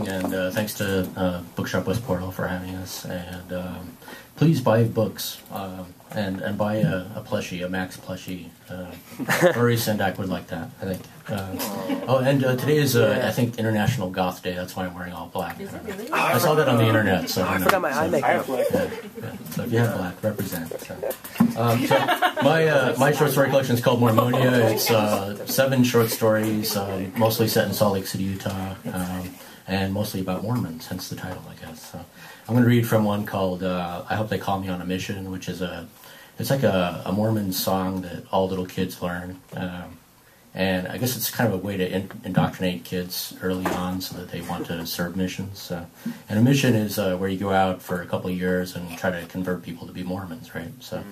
and thanks to Bookshop West Portal for having us. And please buy books and buy a plushie, a Max plushie. Rory Sendak would like that, I think. Today is, I think, International Goth Day. That's why I'm wearing all black. Is it really? I saw that on the internet. So I forgot my eye makeup. So if you have black, represent. My short story collection is called Mormonia. It's 7 short stories, mostly set in Salt Lake City, Utah, and mostly about Mormons, hence the title, I guess. So I'm going to read from one called I Hope They Call Me on a Mission, which is it's like a Mormon song that all little kids learn. And I guess it's kind of a way to indoctrinate kids early on so that they want to serve missions. And a mission is where you go out for a couple of years and try to convert people to be Mormons, right? So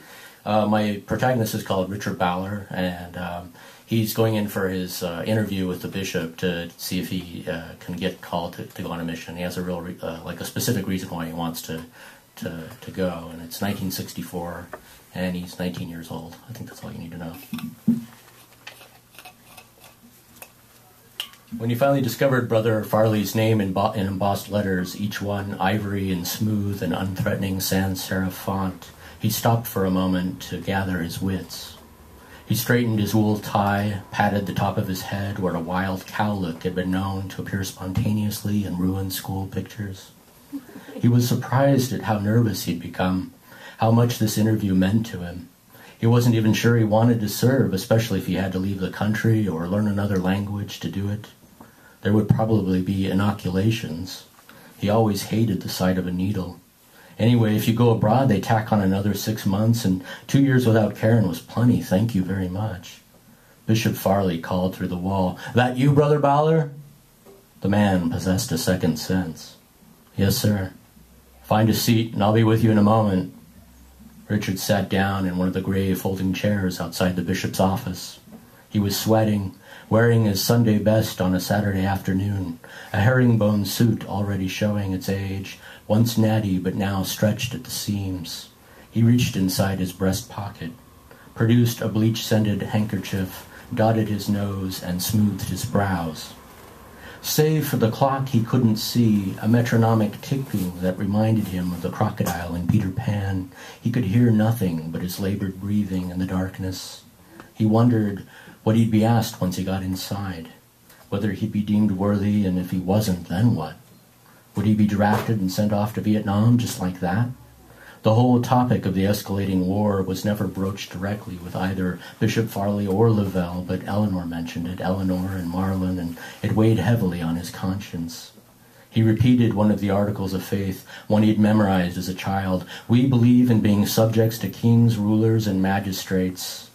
my protagonist is called Richard Ballard, and he's going in for his interview with the bishop to see if he can get called to go on a mission. He has a real, a specific reason why he wants to go, and it's 1964, and he's 19 years old. I think that's all you need to know. When he finally discovered Brother Farley's name in embossed letters, each one ivory and smooth and unthreatening sans serif font, he stopped for a moment to gather his wits. He straightened his wool tie, patted the top of his head where a wild cowlick had been known to appear spontaneously in ruined school pictures. He was surprised at how nervous he'd become, how much this interview meant to him. He wasn't even sure he wanted to serve, especially if he had to leave the country or learn another language to do it. There would probably be inoculations. He always hated the sight of a needle. Anyway, if you go abroad, they tack on another 6 months, and 2 years without Karen was plenty, thank you very much. Bishop Farley called through the wall. "That you, Brother Ballard?" The man possessed a second sense. "Yes, sir." "Find a seat, and I'll be with you in a moment." Richard sat down in one of the gray folding chairs outside the bishop's office. He was sweating, wearing his Sunday best on a Saturday afternoon, a herringbone suit already showing its age, once natty but now stretched at the seams. He reached inside his breast pocket, produced a bleach-scented handkerchief, dotted his nose, and smoothed his brows. Save for the clock he couldn't see, a metronomic ticking that reminded him of the crocodile in Peter Pan, he could hear nothing but his labored breathing in the darkness. He wondered what he'd be asked once he got inside, whether he'd be deemed worthy, and if he wasn't, then what? Would he be drafted and sent off to Vietnam just like that? The whole topic of the escalating war was never broached directly with either Bishop Farley or Lavelle, but Eleanor mentioned it, Eleanor and Marlin, and it weighed heavily on his conscience. He repeated one of the articles of faith, one he'd memorized as a child. "We believe in being subjects to kings, rulers, and magistrates."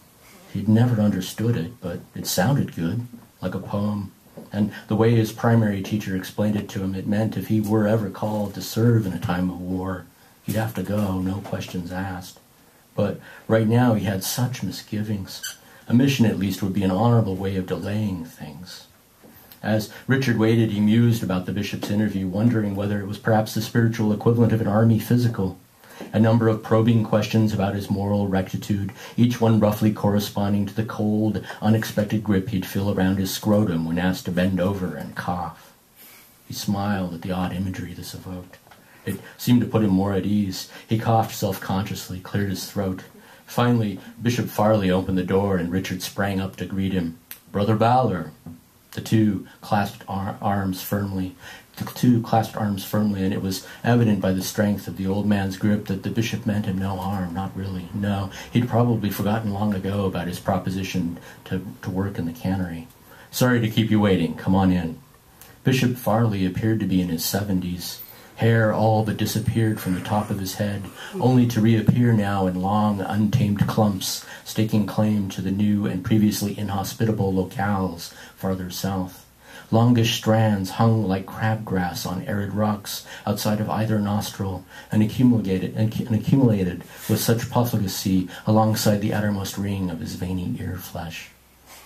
He'd never understood it, but it sounded good, like a poem. And the way his primary teacher explained it to him, it meant if he were ever called to serve in a time of war, he'd have to go, no questions asked. But right now he had such misgivings. A mission, at least, would be an honorable way of delaying things. As Richard waited, he mused about the bishop's interview, wondering whether it was perhaps the spiritual equivalent of an army physical. A number of probing questions about his moral rectitude, each one roughly corresponding to the cold, unexpected grip he'd feel around his scrotum when asked to bend over and cough. He smiled at the odd imagery this evoked. It seemed to put him more at ease. He coughed self-consciously, cleared his throat. Finally, Bishop Farley opened the door, and Richard sprang up to greet him. "Brother Ballard." The two clasped arms firmly, and it was evident by the strength of the old man's grip that the bishop meant him no harm, not really. No, he'd probably forgotten long ago about his proposition to work in the cannery. "Sorry to keep you waiting. Come on in." Bishop Farley appeared to be in his 70s. Hair all but disappeared from the top of his head, only to reappear now in long, untamed clumps, staking claim to the new and previously inhospitable locales farther south. Longish strands hung like crabgrass on arid rocks outside of either nostril, and accumulated with such profligacy alongside the outermost ring of his veiny ear flesh.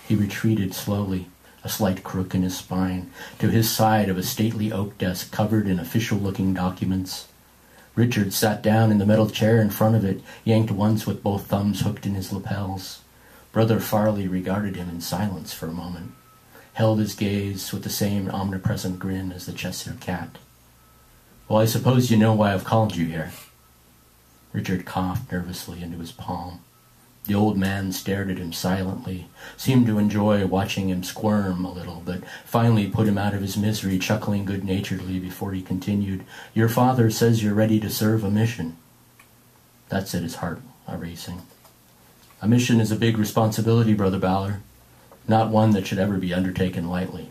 He retreated slowly, a slight crook in his spine, to his side of a stately oak desk covered in official-looking documents. Richard sat down in the metal chair in front of it, yanked once with both thumbs hooked in his lapels. Brother Farley regarded him in silence for a moment. held his gaze with the same omnipresent grin as the Cheshire cat. "Well, I suppose you know why I've called you here." Richard coughed nervously into his palm. The old man stared at him silently, seemed to enjoy watching him squirm a little, but finally put him out of his misery, chuckling good-naturedly before he continued, "Your father says you're ready to serve a mission." That set his heart a-racing. "A mission is a big responsibility, Brother Ballard, not one that should ever be undertaken lightly."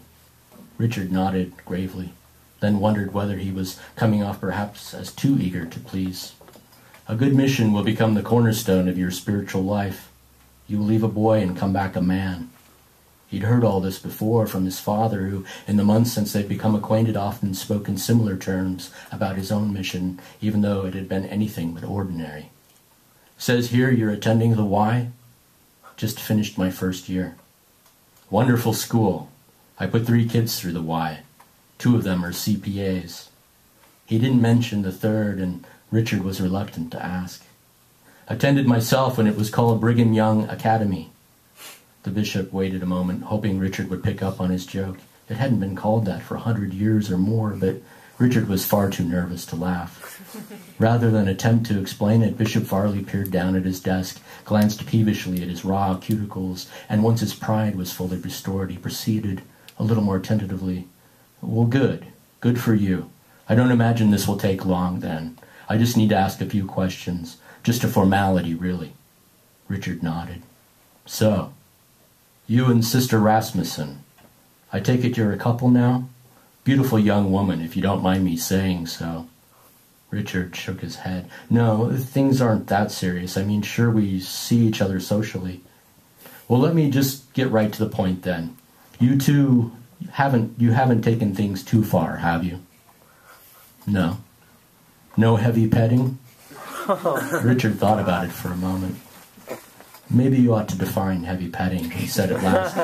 Richard nodded gravely, then wondered whether he was coming off perhaps as too eager to please. "A good mission will become the cornerstone of your spiritual life. You will leave a boy and come back a man." He'd heard all this before from his father, who, in the months since they'd become acquainted, often spoke in similar terms about his own mission, even though it had been anything but ordinary. "Says here you're attending the Y?" "Just finished my first year." "Wonderful school. I put 3 kids through the Y. 2 of them are CPAs." He didn't mention the third, and Richard was reluctant to ask. "Attended myself when it was called Brigham Young Academy." The bishop waited a moment, hoping Richard would pick up on his joke. It hadn't been called that for 100 years or more, but Richard was far too nervous to laugh. Rather than attempt to explain it, Bishop Farley peered down at his desk, glanced peevishly at his raw cuticles, and once his pride was fully restored, he proceeded, a little more tentatively, "Well, good. Good for you. I don't imagine this will take long, then. I just need to ask a few questions. Just a formality, really." Richard nodded. "So, you and Sister Rasmussen, I take it you're a couple now? Beautiful young woman, if you don't mind me saying so." Richard shook his head. "No, things aren't that serious. I mean, sure, we see each other socially." "Well, let me just get right to the point, then. You two haven't taken things too far, have you?" "No." "No heavy petting?" Richard thought about it for a moment. "Maybe you ought to define heavy petting," he said at last.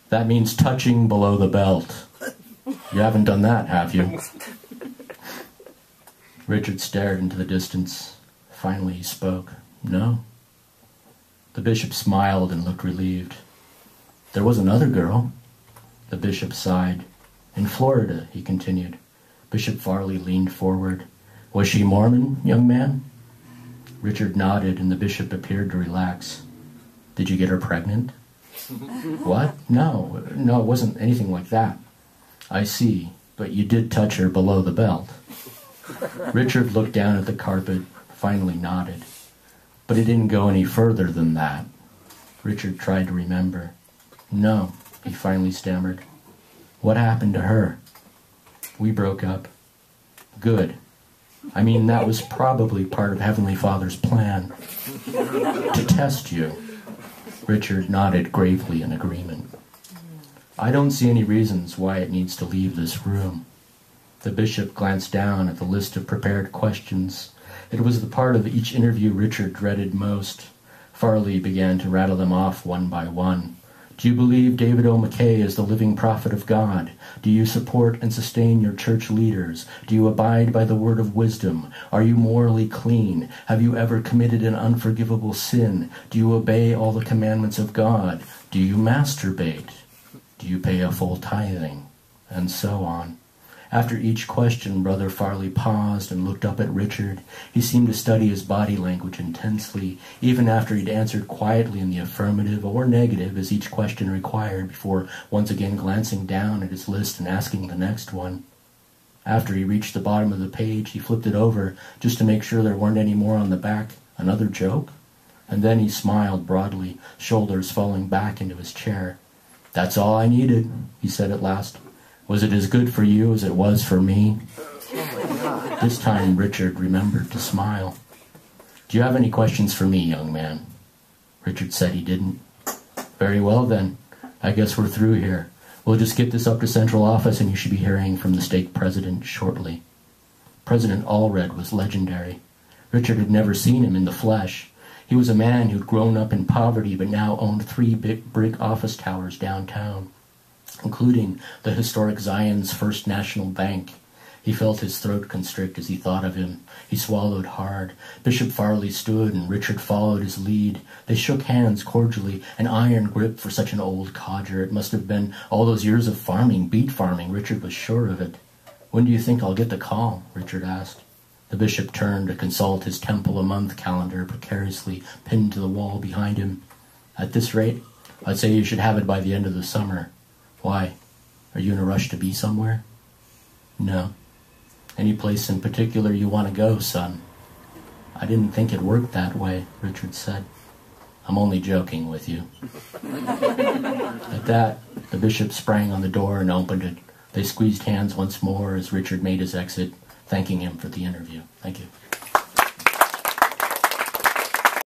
"That means touching below the belt. You haven't done that, have you?" Richard stared into the distance. Finally he spoke. "No." The bishop smiled and looked relieved. "There was another girl." The bishop sighed. "In Florida," he continued. Bishop Farley leaned forward. "Was she Mormon, young man?" Richard nodded, and the bishop appeared to relax. "Did you get her pregnant?" "What? No, it wasn't anything like that." "I see, but you did touch her below the belt." Richard looked down at the carpet, finally nodded. "But it didn't go any further than that." Richard tried to remember. "No," he finally stammered. "What happened to her?" "We broke up." "Good. I mean, that was probably part of Heavenly Father's plan. To test you." Richard nodded gravely in agreement. "I don't see any reasons why it needs to leave this room." The bishop glanced down at the list of prepared questions. It was the part of each interview Richard dreaded most. Farley began to rattle them off one by one. "Do you believe David O. McKay is the living prophet of God? Do you support and sustain your church leaders? Do you abide by the word of wisdom? Are you morally clean? Have you ever committed an unforgivable sin? Do you obey all the commandments of God? Do you masturbate? Do you pay a full tithing?" And so on. After each question, Brother Farley paused and looked up at Richard. He seemed to study his body language intensely, even after he'd answered quietly in the affirmative or negative as each question required, before once again glancing down at his list and asking the next one. After he reached the bottom of the page, he flipped it over just to make sure there weren't any more on the back. Another joke? And then he smiled broadly, shoulders falling back into his chair. "That's all I needed," he said at last. "Was it as good for you as it was for me?" This time Richard remembered to smile. "Do you have any questions for me, young man?" Richard said he didn't. "Very well, then. I guess we're through here. We'll just get this up to central office and you should be hearing from the stake president shortly." President Allred was legendary. Richard had never seen him in the flesh. He was a man who'd grown up in poverty but now owned 3 big brick office towers downtown, including the historic Zion's First National Bank. He felt his throat constrict as he thought of him. He swallowed hard. Bishop Farley stood, and Richard followed his lead. They shook hands cordially, an iron grip for such an old codger. It must have been all those years of farming, beet farming. Richard was sure of it. "When do you think I'll get the call?" Richard asked. The bishop turned to consult his temple-a-month calendar, precariously pinned to the wall behind him. "At this rate, I'd say you should have it by the end of the summer." "Why? Are you in a rush to be somewhere?" "No." "Any place in particular you want to go, son?" "I didn't think it worked that way," Richard said. "I'm only joking with you." At that, the bishop sprang on the door and opened it. They squeezed hands once more as Richard made his exit, thanking him for the interview. Thank you.